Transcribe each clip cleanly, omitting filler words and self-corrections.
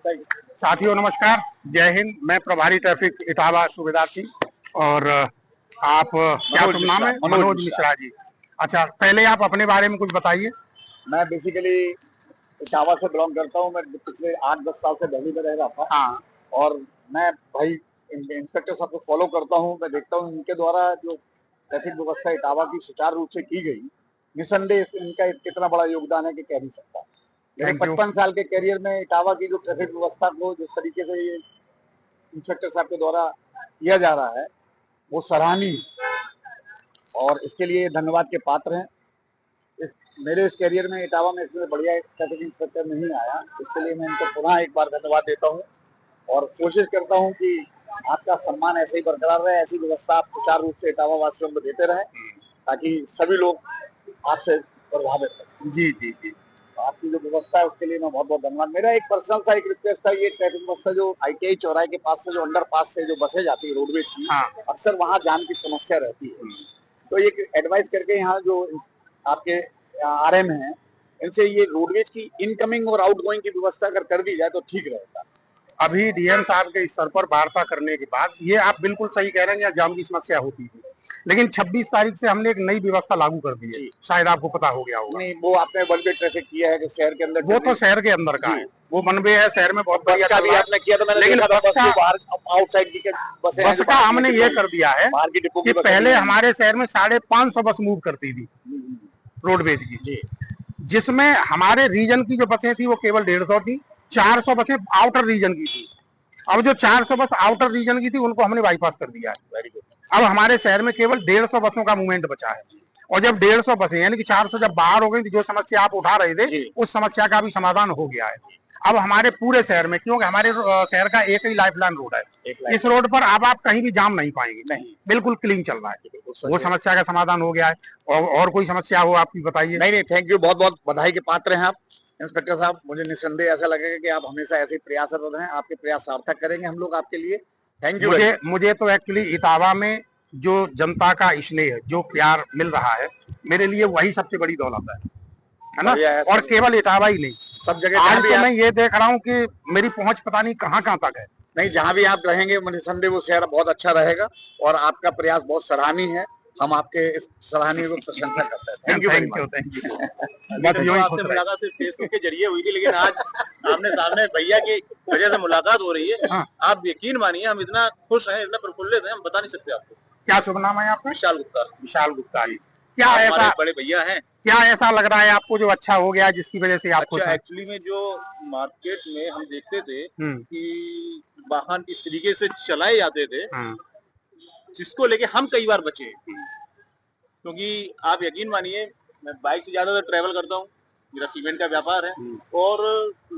साथियों नमस्कार, जय हिंद। मैं प्रभारी ट्रैफिक इटावा सूबेदार सिंह और आप क्या शुभ नाम है? मनोज मिश्रा जी। अच्छा, पहले आप अपने बारे में कुछ बताइए। मैं बेसिकली इटावा से बिलोंग करता हूँ। मैं पिछले 8-10 साल से दिल्ली में रह रहा था। हाँ। और मैं भाई इंस्पेक्टर साहब को फॉलो करता हूँ। मैं देखता हूँ इनके द्वारा जो ट्रैफिक व्यवस्था इटावा की सुचारू रूप से की गई, निसंदेह इनका इतना बड़ा योगदान है कि कह नहीं सकता। मेरे 55 साल के करियर में इटावा की जो ट्रैफिक व्यवस्था को जिस तरीके से ये इंस्पेक्टर साहब के द्वारा किया जा रहा है वो सराहनीय, और इसके लिए धन्यवाद के पात्र हैं। मेरे इस करियर में इटावा में इसमें बढ़िया ट्रैफिक इंस्पेक्टर नहीं आया, इसके लिए मैं इनको पुनः एक बार धन्यवाद देता हूँ और कोशिश करता हूँ कि आपका सम्मान ऐसे ही बरकरार रहे, ऐसी व्यवस्था आप सुचारू रूप से इटावा वासियों को देते रहें ताकि सभी लोग आपसे प्रभावित रहें। जी जी जी, आपकी जो व्यवस्था है उसके लिए मैं बहुत बहुत धन्यवाद। मेरा एक पर्सनल सा एक रिक्वेस्ट था, ये ट्रैफिक व्यवस्था जो ITI चौराहे के पास से जो अंडर पास से जो बसें जाती है रोडवेज की, अक्सर वहाँ जाम की समस्या रहती है। तो एक एडवाइस करके यहाँ जो आपके RM हैं इनसे ये रोडवेज की इनकमिंग और आउटगोइंग की व्यवस्था अगर कर दी जाए तो ठीक रहेगा। अभी DM साहब के स्तर पर वार्ता करने के बाद ये आप बिल्कुल सही कह रहे हैं, यहाँ जाम की समस्या होती थी, लेकिन 26 तारीख से हमने एक नई व्यवस्था लागू कर दी है, शायद आपको पता हो गया होगा। नहीं, वो आपने वन वे ट्रैफिक किया है कि शहर के अंदर? वो तो शहर के अंदर का है, वो वन वे है, शहर में बहुत बढ़िया भी आपने किया। तो मैंने लेकिन बस का बाहर आउटसाइड की बस का हमने ये कर दिया है कि पहले हमारे शहर में 550 बस मूव करती थी रोडवेज की, जिसमें हमारे रीजन की जो बसें थी वो केवल 150 थी, 400 बसें आउटर रीजन की थी। अब जो 400 बस आउटर रीजन की थी उनको हमने बाईपास कर दिया है। Very good. अब हमारे शहर में केवल 150 बसों का मूवमेंट बचा है, और जब 150 बसें यानी कि 400 जब बाहर हो गई, जो समस्या आप उठा रहे थे उस समस्या का भी समाधान हो गया है। अब हमारे पूरे शहर में, क्योंकि हमारे शहर का एक ही लाइफलाइन रोड है, इस रोड पर अब आप कहीं भी जाम नहीं पाएंगे, नहीं, बिल्कुल क्लीन चल रहा है, वो समस्या का समाधान हो गया है। और कोई समस्या हो आपकी बताइए। नहीं, थैंक यू, बहुत बहुत बधाई के पात्र हैं आप इंस्पेक्टर साहब। मुझे निसंदेह ऐसा लगेगा कि आप हमेशा ऐसे प्रयासरत रहें, आपके प्रयास सार्थक करेंगे हम लोग आपके लिए। Thank you. मुझे तो एक्चुअली इटावा में जो जनता का स्नेह, जो प्यार मिल रहा है, मेरे लिए वही सबसे बड़ी दौलत है ना। और केवल इटावा ही नहीं, सब जगह। आज तो मैं ये देख रहा हूँ कि मेरी पहुंच पता नहीं कहाँ कहाँ तक है। नहीं, जहाँ भी आप रहेंगे निसंदेह वो शहर बहुत अच्छा रहेगा और आपका प्रयास बहुत सराहनीय है। हम आपके इस सराहनीय को प्रशंसा करते हैं। Thank you. तो आपसे मुलाकात सिर्फ फेसबुक के जरिए हुई थी, लेकिन आज आमने सामने भैया की वजह से मुलाकात हो रही है। आप यकीन मानिए हम इतना खुश हैं, इतना प्रफुल्लित हैं, हम बता नहीं सकते आपको। क्या शुभ नाम है आपका? विशाल गुप्ता। विशाल गुप्ता जी, क्या ऐसा बड़े भैया हैं, क्या ऐसा लग रहा है आपको जो अच्छा हो गया जिसकी वजह से आप खुश हैं? एक्चुअली में जो मार्केट में हम देखते थे कि वाहन इस तरीके से चलाए जाते थे जिसको लेके हम कई बार बचे, क्योंकि आप यकीन मानिए मैं बाइक से ज्यादा ट्रैवल करता हूँ, मेरा सीमेंट का व्यापार है और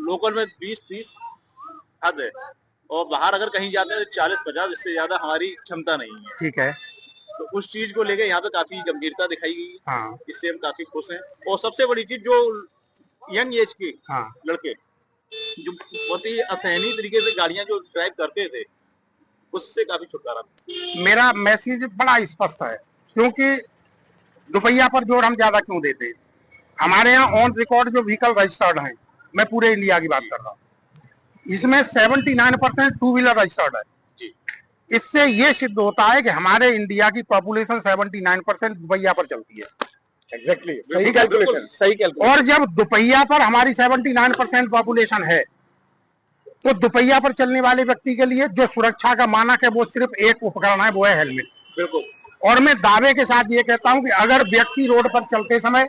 लोकल में 20-30 हद है, और बाहर अगर कहीं जाते हैं तो 40-50, इससे ज्यादा हमारी क्षमता नहीं है। ठीक है, तो उस चीज को लेके यहाँ पे काफी गंभीरता दिखाई गई। इससे हम काफी खुश हैं। और सबसे बड़ी चीज जो यंग एज के लड़के जो बहुत ही असहनीय तरीके से गाड़ियां जो ड्राइव करते थे उससे काफी छुटकारा। मेरा मैसेज बड़ा स्पष्ट है, क्योंकि दुपहिया पर जोर हम ज्यादा क्यों देते हैं? हमारे यहाँ ऑन रिकॉर्ड जो व्हीकल रजिस्टर्ड हैं, मैं पूरे इंडिया की बात कर रहा हूँ, इसमें 79% टू व्हीलर रजिस्टर्ड है। इससे ये सिद्ध होता है कि हमारे इंडिया की पॉपुलेशन 79% दुपहिया पर चलती है। एग्जैक्टली, सही कैलकुलेशन। और जब दुपहिया पर हमारी 79% पॉपुलेशन है तो दुपहिया पर चलने वाले व्यक्ति के लिए जो सुरक्षा का मानक है वो सिर्फ एक उपकरण है, वो है हेलमेट। बिल्कुल। और मैं दावे के साथ ये कहता हूं कि अगर व्यक्ति रोड पर चलते समय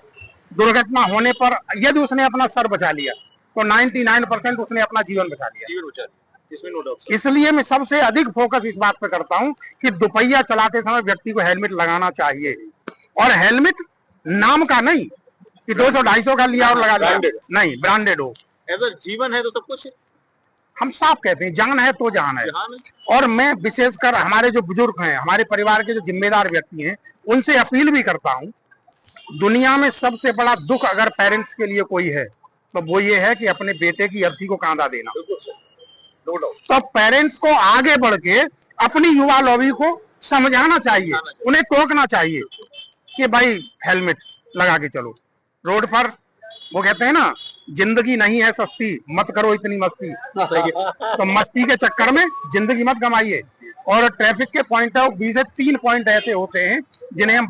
दुर्घटना होने पर यदि उसने अपना सर बचा लिया तो 99% उसने अपना जीवन बचा लिया। इसमें नो डाउट। इसलिए मैं सबसे अधिक फोकस इस बात पे करता हूं कि दुपहिया चलाते समय व्यक्ति को हेलमेट लगाना चाहिए, और हेलमेट नाम का नहीं कि 200-250 का लिया और लगा दिया, नहीं, ब्रांडेड हो। ऐसा जीवन है तो सब कुछ हम साफ कहते हैं, जान है तो जहान है। और मैं विशेषकर हमारे जो बुजुर्ग हैं, हमारे परिवार के जो जिम्मेदार व्यक्ति हैं, उनसे अपील भी करता हूं, दुनिया में सबसे बड़ा दुख अगर पेरेंट्स के लिए कोई है तो वो ये है कि अपने बेटे की अर्थी को कांधा देना। तो पेरेंट्स को आगे बढ़ के अपनी युवा लॉबी को समझाना चाहिए, उन्हें टोकना चाहिए कि भाई हेलमेट लगा के चलो रोड पर। वो कहते हैं ना जिंदगी नहीं है सस्ती, मत करो इतनी मस्ती। तो मस्ती के चक्कर में जिंदगी मत गमाइए। और ट्रैफिक के पॉइंट ऑफ व्यू से 3 पॉइंट ऐसे होते हैं जिन्हें हम